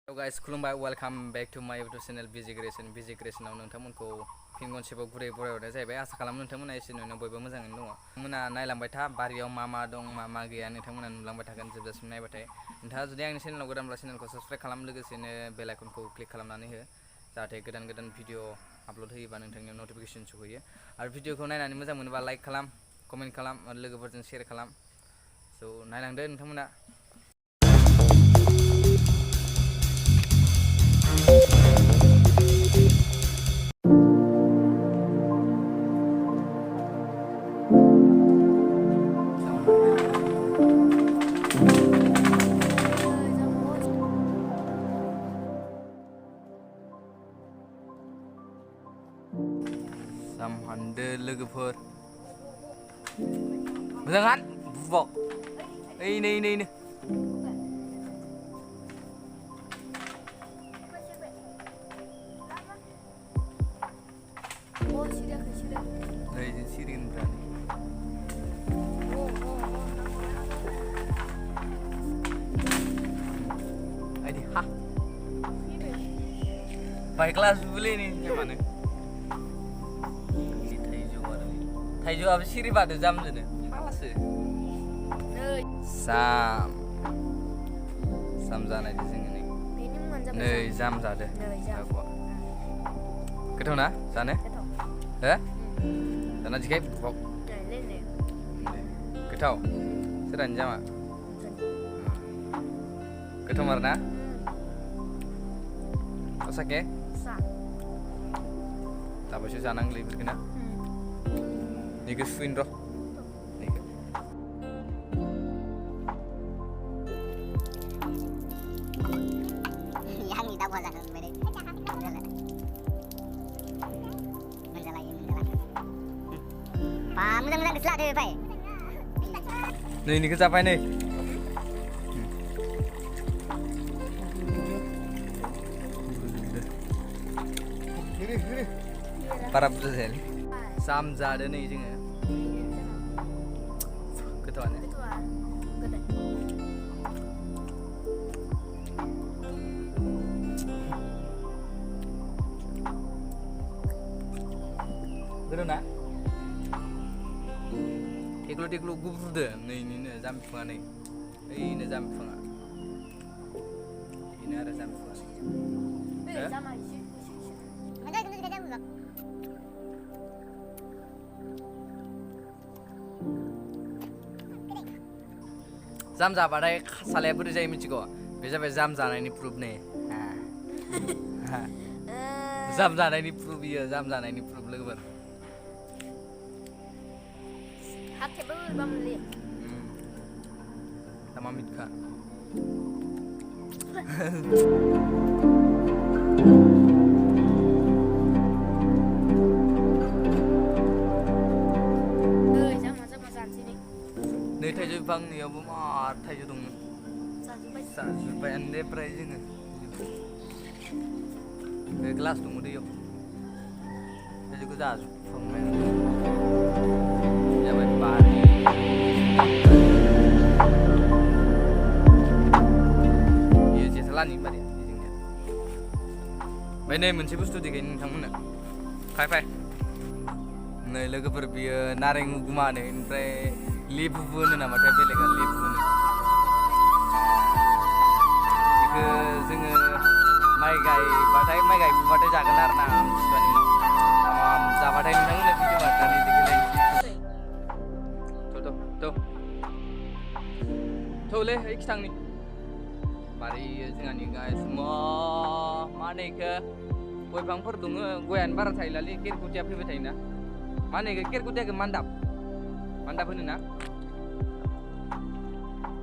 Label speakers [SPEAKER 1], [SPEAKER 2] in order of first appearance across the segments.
[SPEAKER 1] Hello guys, खुलुमबाय welcome back to my YouTube channel Gayary आव नोंथांमोनखौ फिन खनसेबाव गुरै बरायहरनाय जाहैबाय। आसा खालामो नोंथांमोना एसेनो बयबो मोजाङैनो दङ। नोंथांमोना नायलांबाय था बारियाव मा दं मा गैया नोंथांमोना नुलांबाय थागोन जोबजासिम नायबाथाय। नोंथाङा जुदि आंनि चेनेलाव गोदानब्ला चेनेलखौ साबस्क्राइब खालाम लोगोसेनो बेल आइकनखौ क्लिक खालामनानै हो जाहाथे गोदान भिडिअ आपल'ड होयोबा नोंथांनियाव नटिफिकेसन सौहैयो। आरो भिडिअखौ नायनानै मोजां मोनोबा लाइक खालाम, कमेन्ट खालाम आरो लोगोफोरजों शेयार खालाम। स' नायलांदो नोंथांमोना। Samhande लोगोफोर मोजां kan bubok ini sirin berani ini ha baik kelas beli nih gimana Thầy apa sih pada jam ini? Salah sih. Sam jana di sini nih. Nih jam jada. Ketemu na? Jana? Jana jika bok. Ketemu. Seran jam ah. Ketemu mana? Osak ya? Tapi sih jana ngelibet kena. Nika swing roh. Nika. Yang kita buat kan beda. Paham mudah keselak deh, Pak. Nih ini kecapai nih. Gini. Para betul Sam jada nih juga. Ketuanya. Gede. Gede na? Tiklu gubur deh. Nih jam panga nih. Ini jam panga. Ini ada jam panga. Jam aja. Ada jam enggak? Jam जाबाथाय सालाया बोरै जायो मिथिगौ बे जाबाय जाम जानायनि proof ने जाम जानायनि proof बियो जाम जानायनि प्रुफ लोगोफोर हाथेबो बामले sama mitka Nih Thaijo bang nih aku mah Thaijo dong. Sampai ande prize nih. Ke kelas dong udah yuk. Thaijo ku jas pemain. Ya baik bari. Iya sih salah nih bari. Baik nih मोनसे बुस्थु दिखायो नोंथांमोननो. Fai. Nih लोगोफोर बियो नारें गुमानो ओमफ्राय लेबु होनो नामाथाय बेलेगा लेबु होनो बेखौ जोङो माइ गायफुबाथाय जागोन आरो ना आमथिसुवानि उनाव जाबाथाय नोंथांमोननो भिडिअ बानायनानै देखायलायनोसै थौलै ओइ खिथांनि मारै जोंहानि गायस मा होनो इखो गय बिफांफोर दङ गयानो बारा थायोलालै केरकुटिया फैबाय थायोना मा होनो इखो केरकुटियाखौ मान्दाब होनो ना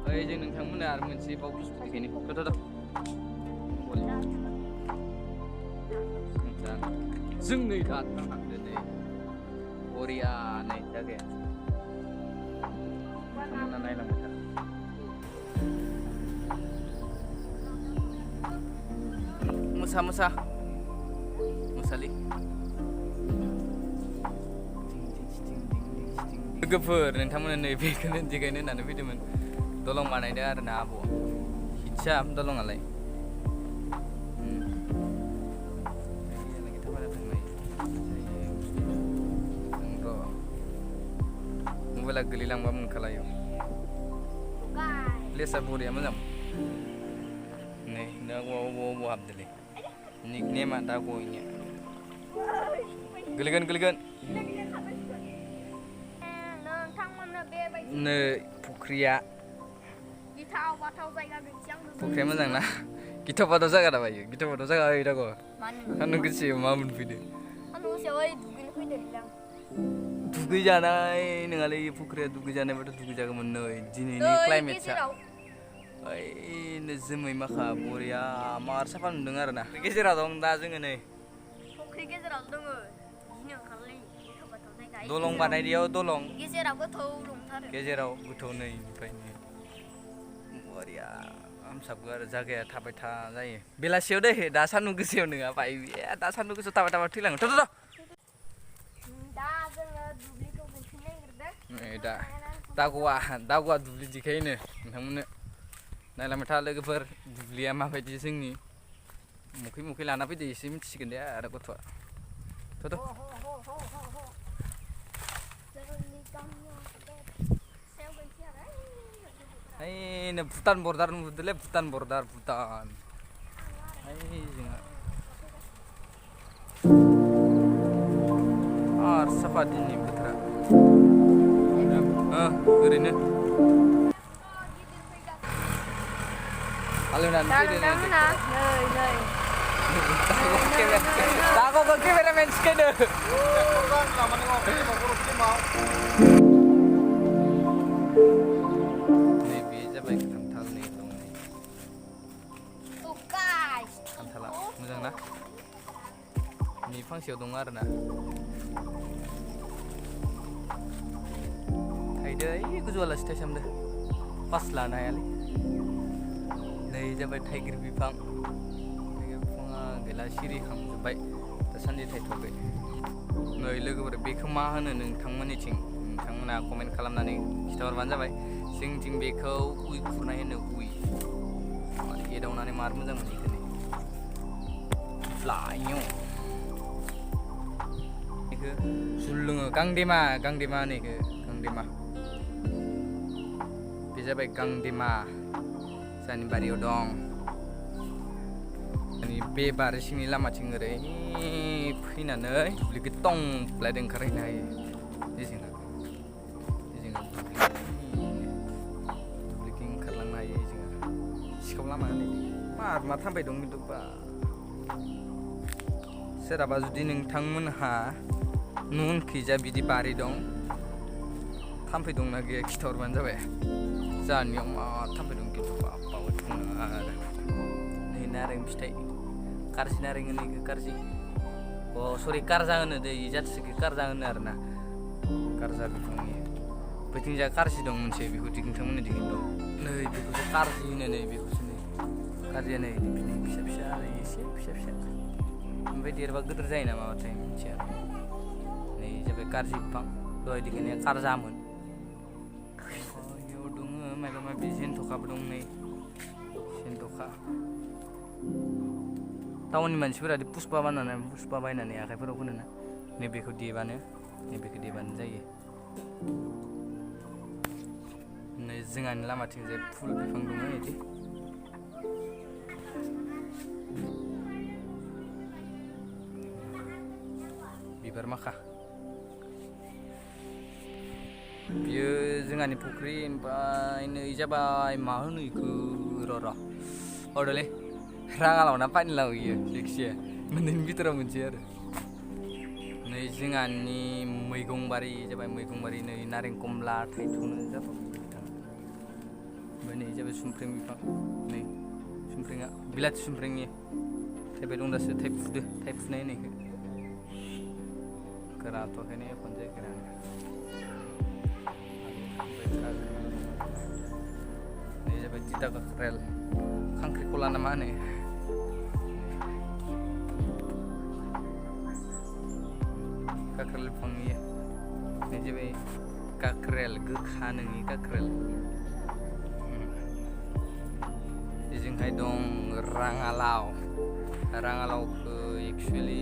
[SPEAKER 1] ओइ जों नोंथांमोननो आरो मोनसे बाव बुस्थु देखायनि जों नै दा थांदो नै बरिया नै जागाया नोंथांमोना नायलांबाय था मोसालि लोगोफोर नोंथांमोना नैबेखौनो देखायनो होननानै फैदोंमोन दलं बानायदों आरो ना आब'आ हिटसाम दलंआलाय मबाइला गोलैलांबा मोनखालायो प्लेसा बरिया मोजां नै दा अबाव हाबदोलै निकनेमा दा गयनिया गोलैगोन नै फुख्रिया फुख्रिया मोजां ना गिथाव बाथाव जागा दा बायो गिथाव बाथाव जागा ओइ दाग सान्दुं गोसायाव मा मोनफैदो दुगैजानाय नङालै फुख्रिया दुगैजानायबाथ' दुगैजागौमोन नै दिनैनि क्लाइमेटआ ओइनो जोमै माखा बरिया मार साफा नुदों आरोना गेजेराव दं दा जोङो नै
[SPEAKER 2] फुख्रि गेजेराव दङ गिनो ओंखारलै
[SPEAKER 1] दलं बानायनायाव दलं
[SPEAKER 2] गेजेराव गोथौ दंथारो
[SPEAKER 1] गेजेराव गोथौ नै ओमफ्राय नै बरिया हामसाबो आरो जागाया थाबाय था जायो बेलासियाव दै दा सान्दुं गोसायाव नङा बाय दा सान्दुं गोसायाव थाबाय थैलाङो थ'
[SPEAKER 2] दा जोङो दुब्लिखौ मोनफिननो नागिरदों
[SPEAKER 1] नै दागवा दुब्लि दिखायोनो नोंथांमोननो नायलांबाय था लोगोफोर दुब्लिया माबायदि जोंनि मुखै लाना फैदो एसे मिथिसिगोन दे आरो गथ'आ थ' ओइनो भुटान बर्डार नुदोलै भुटान बर्डार भुटान ओइ जोंहा आर साफा दिननि बोथोरा ओरैनो हालेवनानै दागो केमेरामेन सिखायदो नैबे जाबाय खान्थाल नै दं नै खान्थाला मोजां ना नै फांसेयाव दङ आरोना थाइदो ओइ गोजौआलासि थाइसामदो पास लानो हायालै नै जाबाय थाइगिर बिफां बिफाङा गैला सिरिखांजोब्बाय दासान्दि थाइथ'वाखै नै लोगोफोर बेखौ मा होनो नोंथांमोननिथिं नोंथांमोना कमेन्ट खालामनानै खिथाहरबानो जाबाय जोंथिं बेखौ उइ खुरनाय होनो उइ माने एदावनानै मार मोजां मोनो इखो नै फ्लाइयो इखो जुल लोङो गांदेमा होनो इखो गांदेमा बे जाबाय गांदेमा जोंहानि बारियाव दं बे बारि सिंनि लामाथिं ओरै फैनानै दुब्लिखौ टं फ्लाइट ओंखारहैनो हायो जोङो दुब्लिखौ ओंखारलांनो हायो जोङो सिखाव लामा मा थांबाय दं खिन्थु बा सोरहाबा जुदि नोंथांमोनहा न'उनखैजा बिदि बारि दं थाम्फै दंना गैया खिथाहरबानो जाबाय जाहानियाव मा थाम्फै दं खिन्थु बाबाबो दङ आरो नै नारें फिथाइ कारजि नारें होनो इखो कारजि सरि कारजा होनो दै जाथिसेखौ कारजा होनो आरोना कारजा बिफांनि बैथिंजा कारजि दं मोनसे बेखौ नोंथांमोननि दिगैनो दं नै बेखौसो कारजि होनो नै बेखौसो नै कारजिया नै फिसा आरो एसे फिसा ओमफ्राय देरबा गिदिर जायो ना माबाथाय मिथिया नै जाबाय कारजि बिफां दहाय देखायनाया कारजामोन बेयाव दङ माबा माबि जेन्थ'खाबो दं नै जेन्थ'खा टाउननि मानसिफोरा पुष्पा बायनानै आखाइफोराव फोनो ना नैबेखौ देबानो जायो नै जोंहानि लामाथिंजाय फुल बिफां दङ बिदि बिबार माखा बियो जोंहानि फुख्रि ओमफ्राय नै जाबाय मा होनो इखो र' हरदोलै राङालाव ना पानिलाव इयो जायखिजाया मोननैनि बिथोराव मोनसे आरो नै जोंहानि मैगं बारि जाबाय मैगं बारि नै नारें कमला थाइथ'नो जाबाय ओमफ्राय नै जाबाय सुमफ्रें बिफां नै सुमफ्रेंआ बिलाथि सुमफ्रेंनि थाइबाय दं दासो थाइफुनाय होनायखौ गोराथ'खायनो एखौनो जायखिया नै जाबाय तिता काक्रेल खांख्रिखला ना मा होनो काक्रेल बिफांनि नै जाबाय काक्रेल गोखा नोङि काक्रेल बेजोंहाय दं राङालावखौ एक्सुवेलि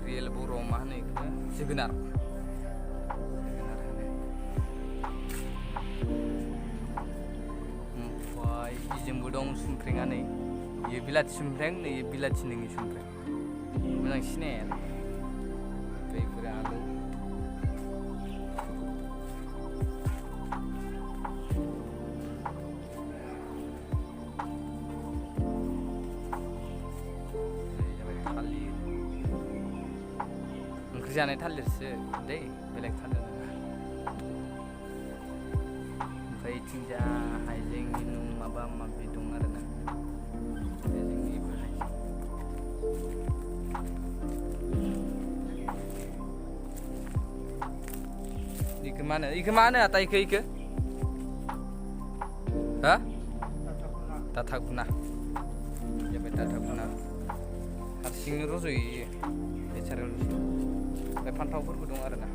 [SPEAKER 1] रियेल बर'आव मा होनो बेखौ जोगोनार होनो ओमफ्राय बेजोंबो दं सुमफ्रेंआ नै इयो बिलाथि सुमफ्रें नै बिलाथि नोङि सुमफ्रें मोजां सिनाया बैफोर आलु थालिर ओंख्रि जानाय थालिरसो दै बेलेग थालिर नङा ओमफ्राय इथिंजा हाइजें बिनु माबा माबि दं आरोना हाइजेंनिबो हाइजें इखो मा होनो आथा इखो हा डाटा गुना जाबाय डाटा गुना हारसिंनो रज'यो नेचारेल बुस्थु ओमफ्राय फान्थावफोरबो दं आरोना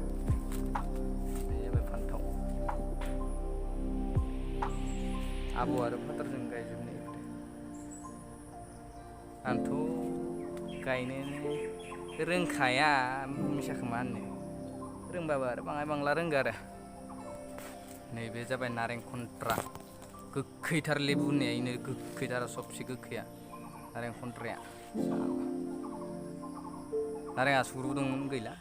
[SPEAKER 1] बे जाबाय फान्थाव आबौ आरो फादरजों गायजोबनाय आंथ' गायनो रोंखाया मिसाखौ मा होननो रोंबाबो आरो बाङाय बांला रोंगो आरो नैबे जाबाय नारें खन्ट्रा गोखैथार लेबु होननाया इनो गोखैथार सबसे गोखैया नारें खन्ट्राया नारें आसुगुरबो दंमोन गैला